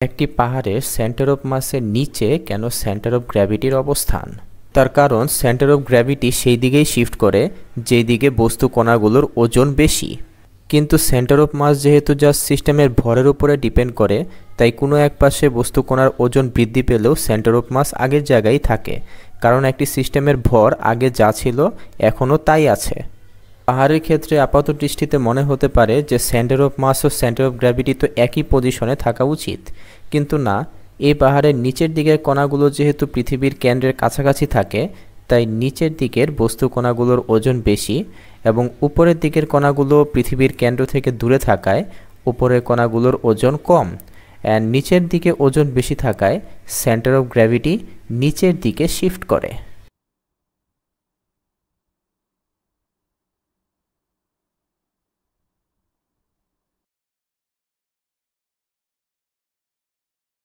একটি পাহাড়ের centre of মাসের নিচে কেন সেন্টার অফ গ্র্যাভিটির অবস্থান? তার কারণ সেন্টার অফ গ্র্যাভিটি সেই দিকেই শিফট করে যেই দিকে বস্তু কণাগুলোর ওজন বেশি। কিন্তু সেন্টার অফ মাস যেহেতু জাস্ট সিস্টেমের ভরের উপরে ডিপেন্ড করে, তাই কোনো এক পাশে বস্তু কণার ওজন বৃদ্ধি পেলেও সেন্টার অফ মাস আগের জায়গায় থাকে, কারণ একটি সিস্টেমের ভর আগে যা ছিল এখনও তাই আছে। পাহাড়ের ক্ষেত্রে আপাত দৃষ্টিতে মনে হতে পারে যে সেন্টার অফ মাস ও সেন্টার অফ গ্র্যাভিটি তো একই পজিশনে থাকা উচিত, কিন্তু না। এই পাহাড়ের নিচের দিকের কণাগুলো যেহেতু পৃথিবীর কেন্দ্রের কাছাকাছি থাকে, তাই নিচের দিকের বস্তু কণাগুলোর ওজন বেশি, এবং উপরের দিকের কণাগুলো পৃথিবীর কেন্দ্র থেকে দূরে থাকায় উপরের কণাগুলোর ওজন কম। নিচের দিকে ওজন বেশি থাকায় সেন্টার অফ গ্র্যাভিটি নিচের দিকে শিফট করে।